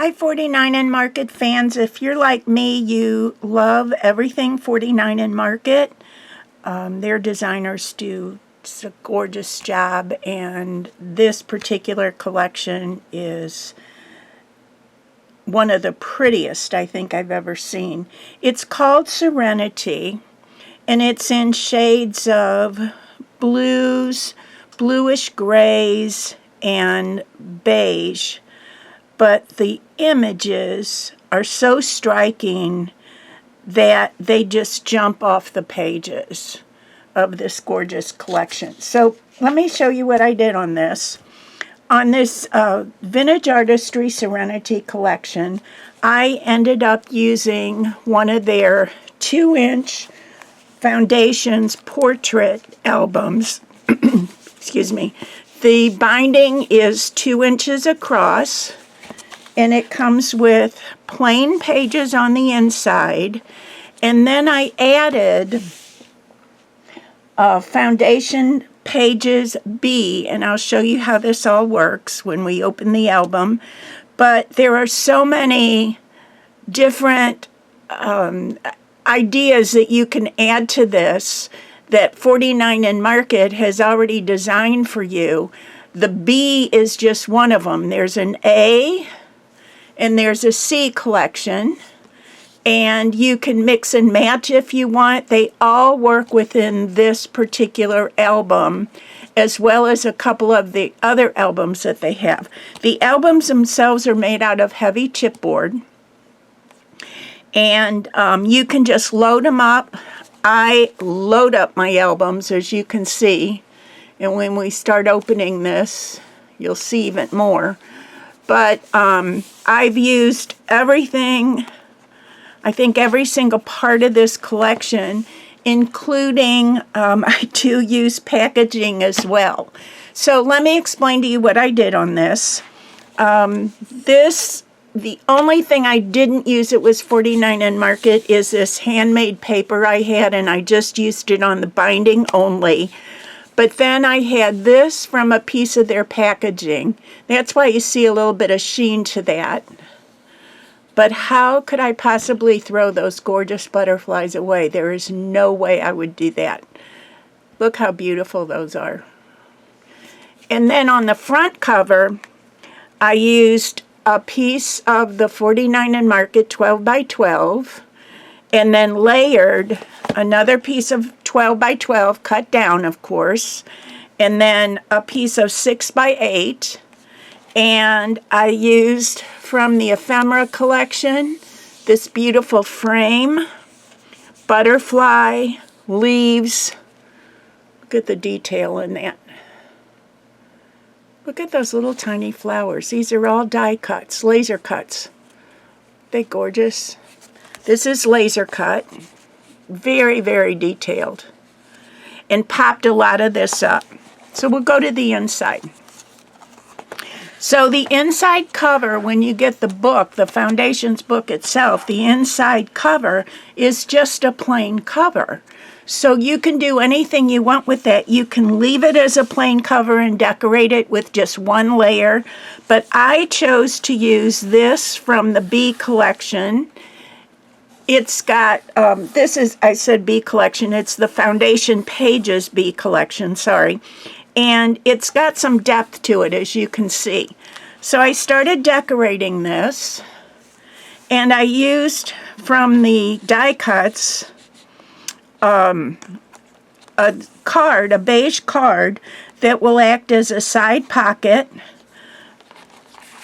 Hi 49 and Market fans. If you're like me, you love everything 49 and Market. Their designers do a gorgeous job, and this particular collection is one of the prettiest I think I've ever seen. It's called Serenity, and it's in shades of blues, bluish grays, and beige. But the images are so striking that they just jump off the pages of this gorgeous collection. So let me show you what I did on this. On this Vintage Artistry Serenity collection, I ended up using one of their 2-inch Foundations portrait albums. Excuse me. The binding is 2 inches across, and it comes with plain pages on the inside. And then I added Foundation Pages B, and I'll show you how this all works when we open the album. But there are so many different ideas that you can add to this that 49 and Market has already designed for you. The B is just one of them. There's an A, and there's a C collection, and you can mix and match if you want. They all work within this particular album, as well as a couple of the other albums that they have. The albums themselves are made out of heavy chipboard, and you can just load them up. I load up my albums, as you can see, and when we start opening this, you'll see even more. But I've used everything, I think every single part of this collection, including I do use packaging as well. So let me explain to you what I did on this. The only thing I didn't use, it was 49 and Market, is this handmade paper I had, and I just used it on the binding only. But then I had this from a piece of their packaging. That's why you see a little bit of sheen to that. But how could I possibly throw those gorgeous butterflies away? There is no way I would do that. Look how beautiful those are. And then on the front cover, I used a piece of the 49 and Market 12 by 12, and then layered another piece of 12 by 12, cut down, of course, and then a piece of 6 by 8, and I used from the Ephemera collection this beautiful frame, butterfly, leaves. Look at the detail in that. Look at those little tiny flowers. These are all die cuts, laser cuts. They're gorgeous. This is laser cut. Very, very detailed. And popped a lot of this up. So we'll go to the inside. So the inside cover, when you get the book, the Foundations book itself, the inside cover is just a plain cover. So you can do anything you want with that. You can leave it as a plain cover and decorate it with just one layer. But I chose to use this from the B collection. It's got, this is, I said B collection, it's the Foundation Pages B collection, sorry. And it's got some depth to it, as you can see. So I started decorating this, and I used from the die cuts a card, a beige card, that will act as a side pocket.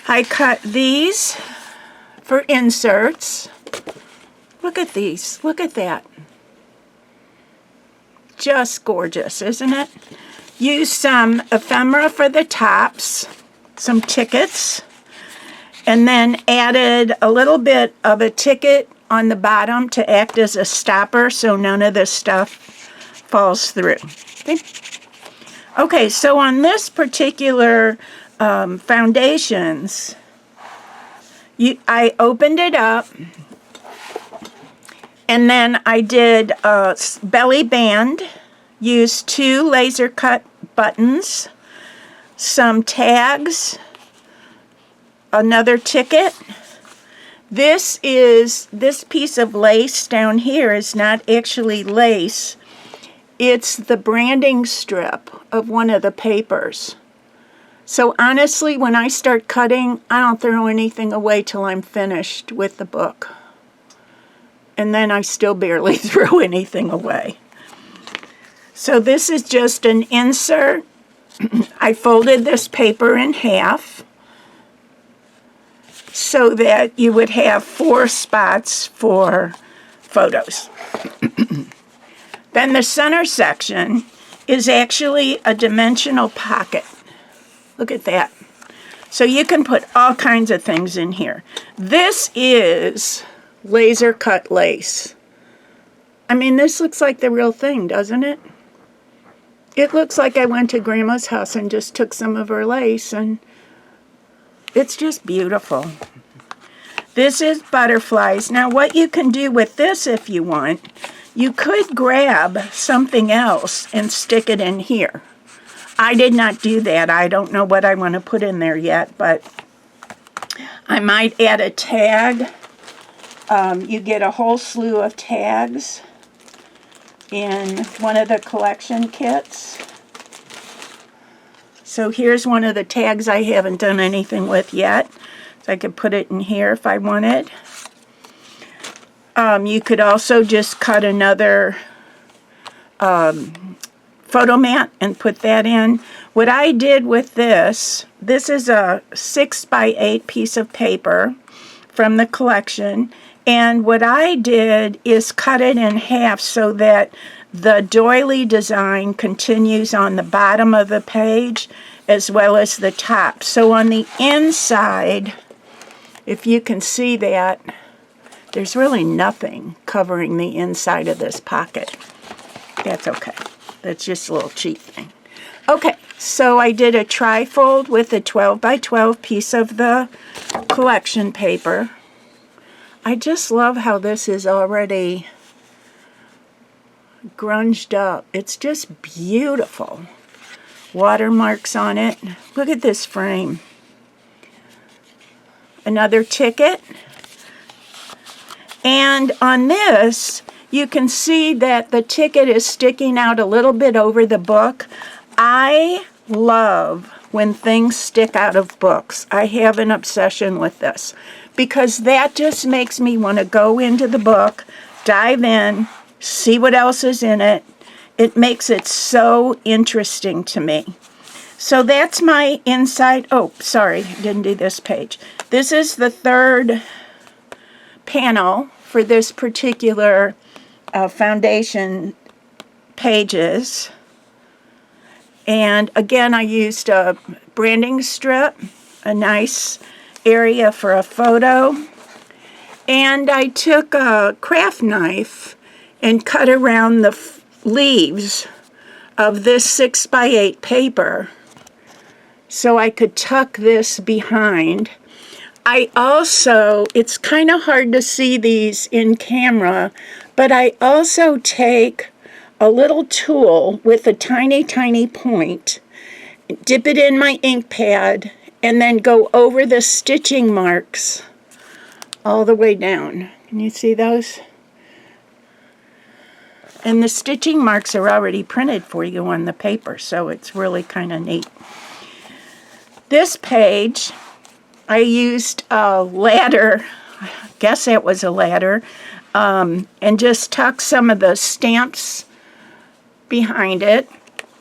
I cut these for inserts. Look at these. Look at that. Just gorgeous, isn't it? Use some ephemera for the tops, some tickets, and then added a little bit of a ticket on the bottom to act as a stopper so none of this stuff falls through. Okay, so on this particular Foundations, I opened it up, and then I did a belly band, used 2 laser cut buttons, some tags, another ticket, This piece of lace down here is not actually lace. It's the branding strip of one of the papers. So honestly, when I start cutting, I don't throw anything away till I'm finished with the book. And then I still barely throw anything away. So this is just an insert. I folded this paper in half so that you would have 4 spots for photos. Then the center section is actually a dimensional pocket. Look at that. So you can put all kinds of things in here. This is laser cut lace. I mean, this looks like the real thing, doesn't it? It looks like I went to Grandma's house and just took some of her lace, and it's just beautiful. This is butterflies. Now, what you can do with this if you want, you could grab something else and stick it in here. I did not do that. I don't know what I want to put in there yet, but I might add a tag. You get a whole slew of tags in one of the collection kits. So here's one of the tags I haven't done anything with yet. So I could put it in here if I wanted. You could also just cut another photo mat and put that in. What I did with this is a 6x8 piece of paper from the collection. And what I did is cut it in half so that the doily design continues on the bottom of the page as well as the top. So on the inside, if you can see that, there's really nothing covering the inside of this pocket. That's okay. That's just a little cheap thing. Okay, so I did a tri-fold with a 12x12 piece of the collection paper. I just love how this is already grunged up. It's just beautiful. Watermarks on it. Look at this frame. Another ticket. And on this, you can see that the ticket is sticking out a little bit over the book. I love when things stick out of books. I have an obsession with this because that just makes me want to go into the book, dive in, see what else is in it. It makes it so interesting to me. So that's my inside. Oh, sorry, didn't do this page. This is the third panel for this particular foundation pages. And again, I used a branding strip, a nice area for a photo. And I took a craft knife and cut around the leaves of this 6x8 paper so I could tuck this behind. I also, it's kind of hard to see these in camera, but I also take a little tool with a tiny, tiny point, dip it in my ink pad, and then go over the stitching marks all the way down. Can you see those? And the stitching marks are already printed for you on the paper, so it's really kind of neat. This page, I used a ladder, I guess that was a ladder, and just tucked some of the stamps behind it,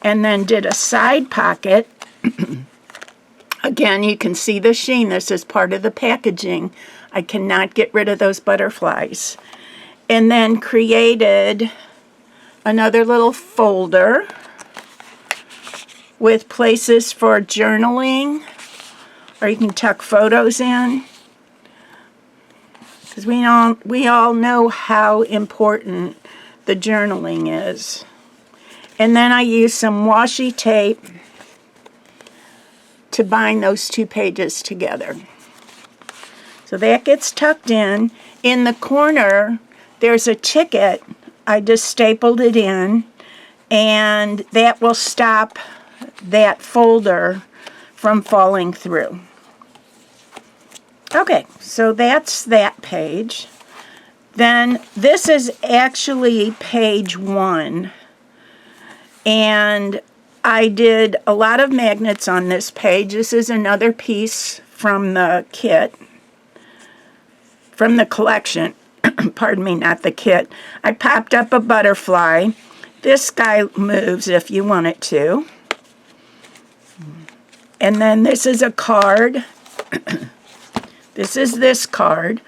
and then did a side pocket. Again, you can see the sheen. This is part of the packaging. I cannot get rid of those butterflies. And then created another little folder with places for journaling, or you can tuck photos in, because we all know how important the journaling is. And then I use some washi tape to bind those two pages together. So that gets tucked in. In the corner, there's a ticket. I just stapled it in, and that will stop that folder from falling through. Okay, so that's that page. Then this is actually page 1. And I did a lot of magnets on this page. This is another piece from the kit, from the collection. Pardon me, not the kit. I popped up a butterfly. This guy moves if you want it to. And then this is a card. This is this card.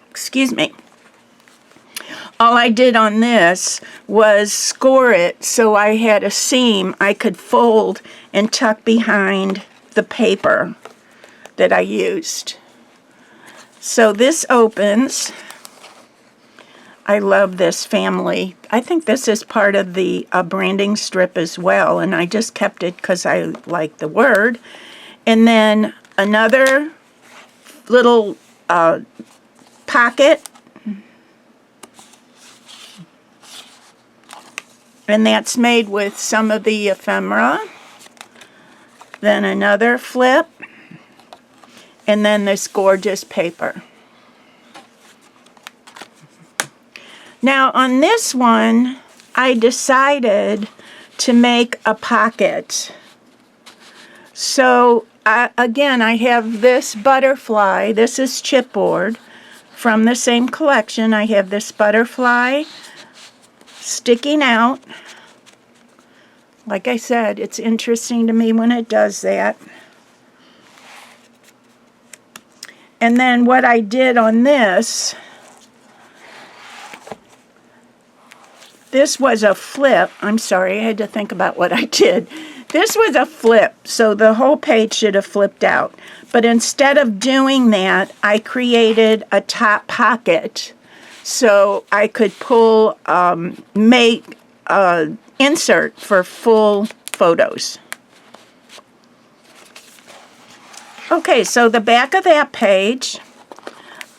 Excuse me. All I did on this was score it so I had a seam I could fold and tuck behind the paper that I used. So this opens. I love this family. I think this is part of the branding strip as well, and I just kept it because I like the word. And then another little pocket, and that's made with some of the ephemera. Then another flip, and then this gorgeous paper. Now on this one, I decided to make a pocket. So again, I have this butterfly. This is chipboard from the same collection. I have this butterfly sticking out. Like I said, it's interesting to me when it does that. And then what I did on this was a flip. I'm sorry, I had to think about what I did. This was a flip, so the whole page should have flipped out. But instead of doing that, I created a top pocket so I could pull, make an insert for full photos. Okay, so the back of that page,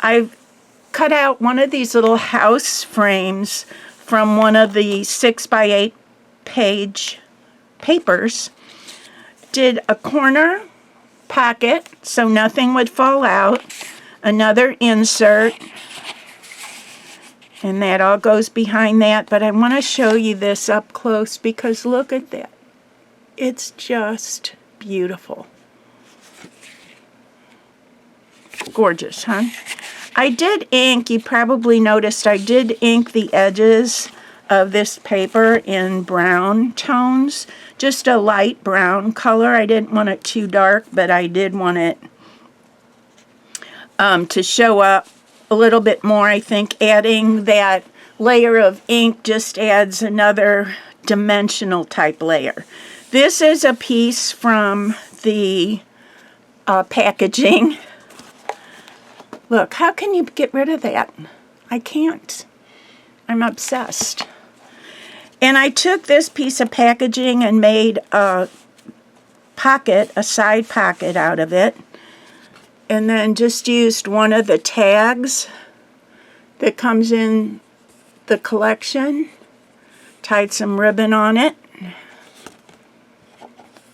I've cut out one of these little house frames from one of the 6x8 page papers. Did a corner pocket so nothing would fall out, another insert, and that all goes behind that. But I want to show you this up close because look at that. It's just beautiful. Gorgeous, huh? I did ink, you probably noticed I did ink the edges of this paper in brown tones, just a light brown color. I didn't want it too dark, but I did want it to show up a little bit more. I think adding that layer of ink just adds another dimensional type layer. This is a piece from the packaging. Look, how can you get rid of that? I can't. I'm obsessed. And I took this piece of packaging and made a pocket, a side pocket out of it. And then just used one of the tags that comes in the collection. Tied some ribbon on it.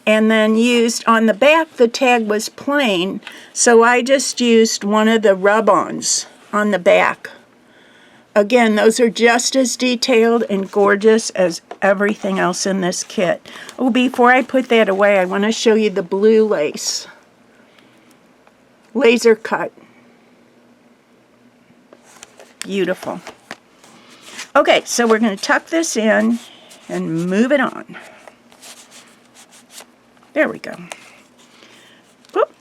And then used, on the back, the tag was plain, so I just used one of the rub-ons on the back. Again, those are just as detailed and gorgeous as everything else in this kit. Oh, before I put that away, I want to show you the blue lace. Laser cut. Beautiful. Okay, so we're going to tuck this in and move it on. There we go. Whoop.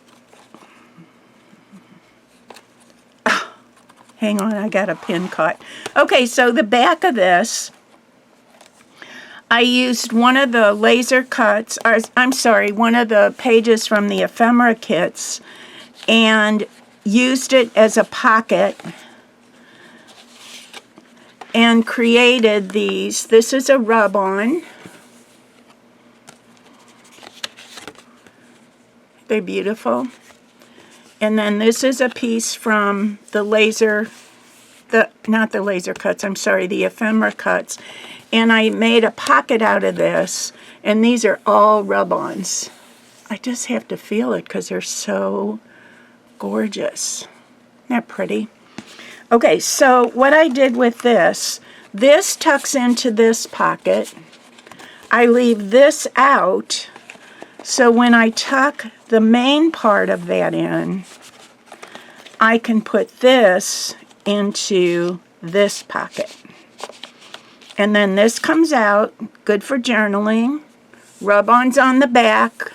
Oh, hang on, I got a pin caught. Okay, so the back of this, I used one of the laser cuts, or I'm sorry, one of the pages from the ephemera kits, and used it as a pocket and created these. This is a rub-on. They're beautiful. And then this is a piece from the not the laser cuts, I'm sorry, the ephemera cuts. And I made a pocket out of this, and these are all rub-ons. I just have to feel it because they're so gorgeous. Isn't that pretty? Okay, so what I did with this tucks into this pocket. I leave this out, so when I tuck the main part of that in, I can put this into this pocket. And then this comes out, good for journaling. Rub-ons on the back.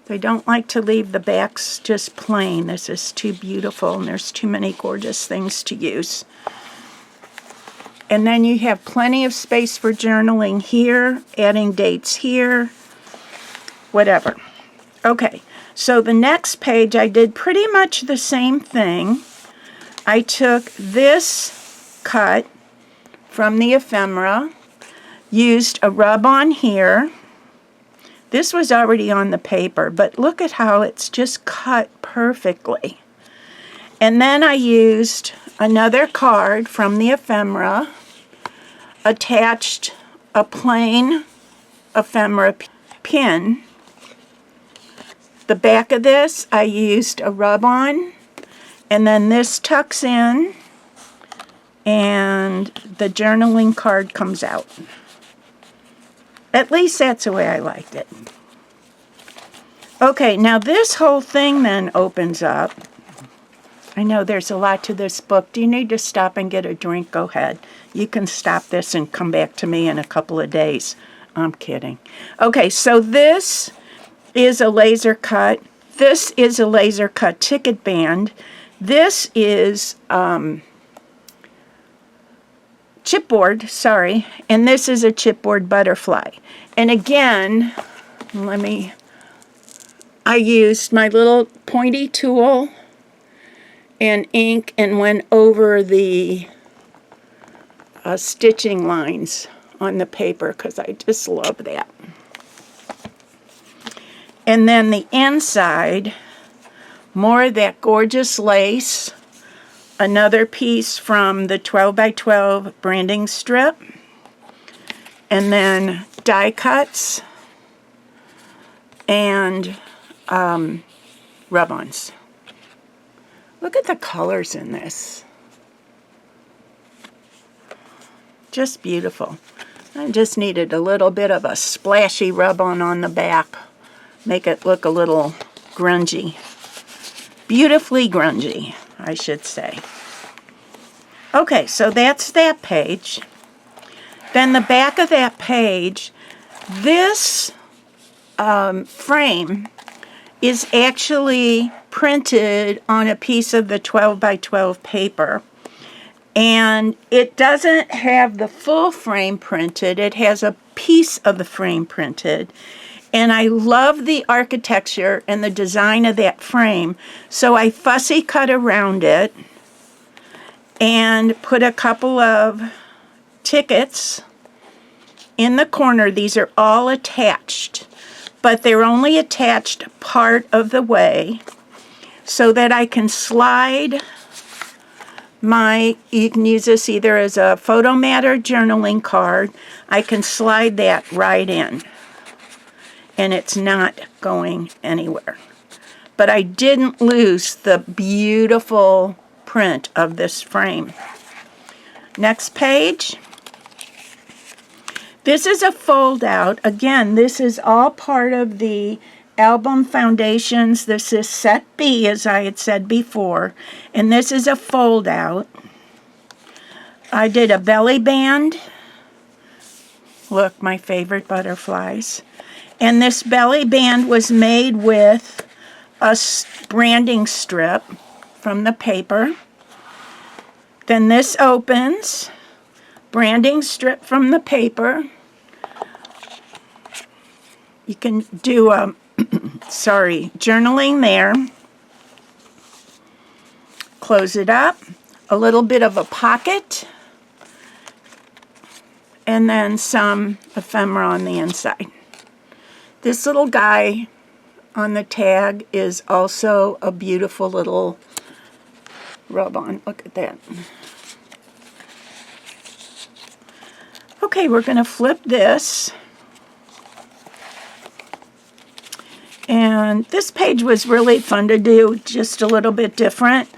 They don't like to leave the backs just plain. This is too beautiful, and there's too many gorgeous things to use. And then you have plenty of space for journaling here, adding dates here, whatever. Okay, so the next page I did pretty much the same thing. I took this cut from the ephemera, used a rub-on here. This was already on the paper, but look at how it's just cut perfectly. And then I used another card from the ephemera, attached a plain ephemera pin. The back of this, I used a rub-on, and then this tucks in, and the journaling card comes out. At least that's the way I liked it. Okay, now this whole thing then opens up. I know there's a lot to this book. Do you need to stop and get a drink? Go ahead. You can stop this and come back to me in a couple of days. I'm kidding. Okay, so this is a laser cut. This is a laser cut ticket band. This is chipboard, sorry, and this is a chipboard butterfly. And again, I used my little pointy tool and ink and went over the stitching lines on the paper because I just love that. And then the inside, more of that gorgeous lace. Another piece from the 12 by 12 branding strip, and then die cuts and rub-ons. Look at the colors in this. Just beautiful. I just needed a little bit of a splashy rub-on on the back. Make it look a little grungy. Beautifully grungy, I should say. Okay, so that's that page. Then the back of that page, this frame is actually printed on a piece of the 12 by 12 paper. And it doesn't have the full frame printed. It has a piece of the frame printed. And I love the architecture and the design of that frame. So I fussy cut around it and put a couple of tickets in the corner. These are all attached, but they're only attached part of the way so that I can slide you can use this either as a photo mat or journaling card. I can slide that right in, and it's not going anywhere. But I didn't lose the beautiful print of this frame. Next page. This is a fold out. Again, this is all part of the album foundations. This is set B, as I had said before, and this is a fold out. I did a belly band. Look, my favorite butterflies. And this belly band was made with a branding strip from the paper. Then this opens, branding strip from the paper. You can do a journaling there. Close it up. A little bit of a pocket. And then some ephemera on the inside. This little guy on the tag is also a beautiful little rub-on. Look at that. Okay, we're going to flip this. And this page was really fun to do, just a little bit different.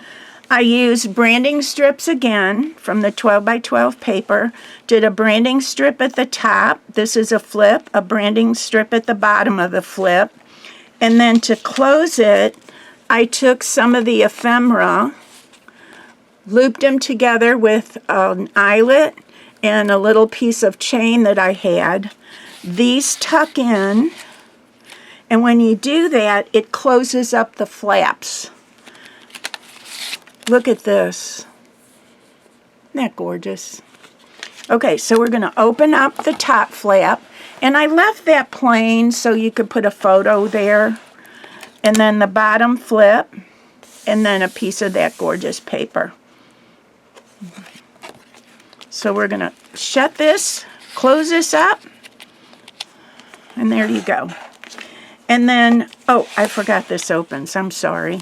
I used branding strips again from the 12 by 12 paper. Did a branding strip at the top. This is a flip, a branding strip at the bottom of the flip. And then to close it, I took some of the ephemera, looped them together with an eyelet and a little piece of chain that I had. These tuck in, and when you do that, it closes up the flaps. Look at this. Isn't that gorgeous? Okay, so we're going to open up the top flap. And I left that plain so you could put a photo there. And then the bottom flip. And then a piece of that gorgeous paper. So we're going to shut this, close this up. And there you go. And then, oh, I forgot this opens. I'm sorry.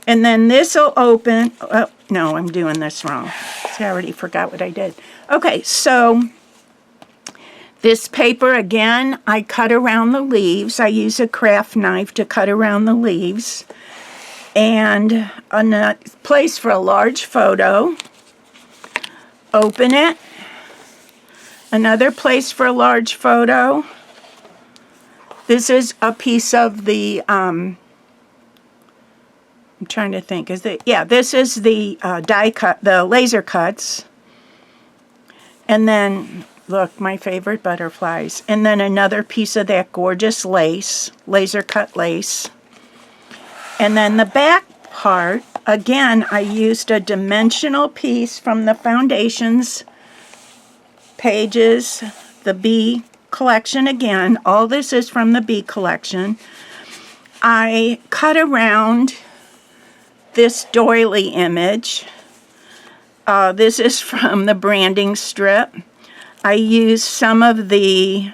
And then this will open. Oh, no, I'm doing this wrong. See, I already forgot what I did. Okay, so this paper, again, I cut around the leaves. I use a craft knife to cut around the leaves. And a place for a large photo. Open it. Another place for a large photo. This is a piece of the... I'm trying to think. Is it? Yeah, this is the die cut, the laser cuts. And then, look, my favorite butterflies. And then another piece of that gorgeous lace, laser cut lace. And then the back part, again, I used a dimensional piece from the Foundations pages, the B collection again. All this is from the B collection. I cut around this doily image. This is from the branding strip. I used some of the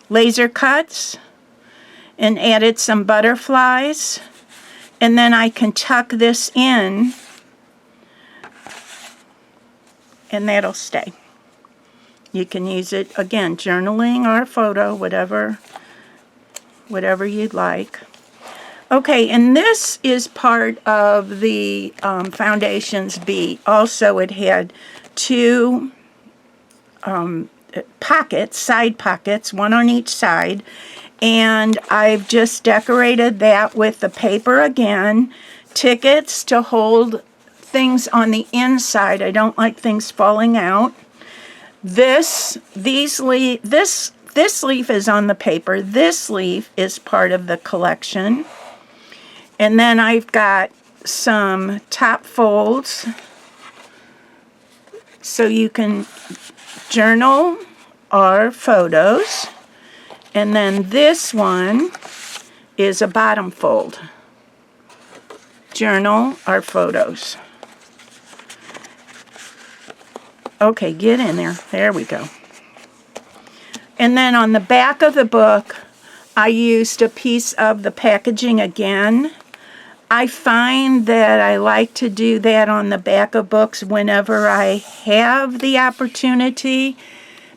laser cuts and added some butterflies. And then I can tuck this in and that'll stay. You can use it, again, journaling or a photo, whatever you'd like. Okay, and this is part of the Foundations B. Also, it had two pockets, side pockets, one on each side. And I've just decorated that with the paper again. Tickets to hold things on the inside. I don't like things falling out. This leaf is on the paper. This leaf is part of the collection. And then I've got some top folds so you can journal or photos. And then this one is a bottom fold. Journal or photos. Okay, get in there. There we go. And then on the back of the book, I used a piece of the packaging again. I find that I like to do that on the back of books whenever I have the opportunity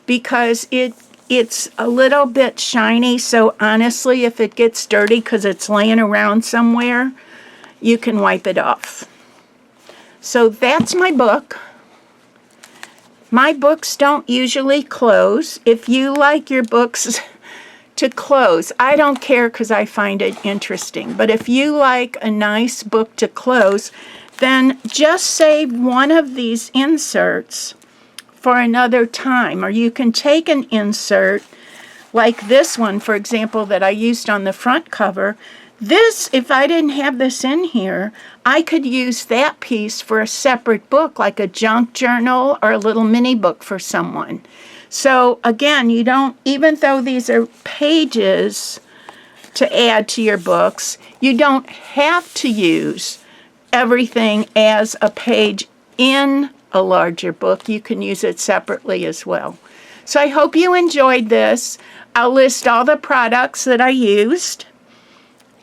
because it's a little bit shiny, so honestly, if it gets dirty because it's laying around somewhere, you can wipe it off. So that's my book. My books don't usually close. If you like your books to close, I don't care because I find it interesting. But if you like a nice book to close, then just save one of these inserts for another time. Or you can take an insert like this one, for example, that I used on the front cover. This, if I didn't have this in here, I could use that piece for a separate book, like a junk journal or a little mini book for someone. So again, you don't, even though these are pages to add to your books, you don't have to use everything as a page in a larger book. You can use it separately as well. So I hope you enjoyed this. I'll list all the products that I used.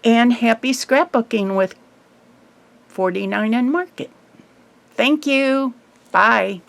And happy scrapbooking with 49 and Market. Thank you. Bye.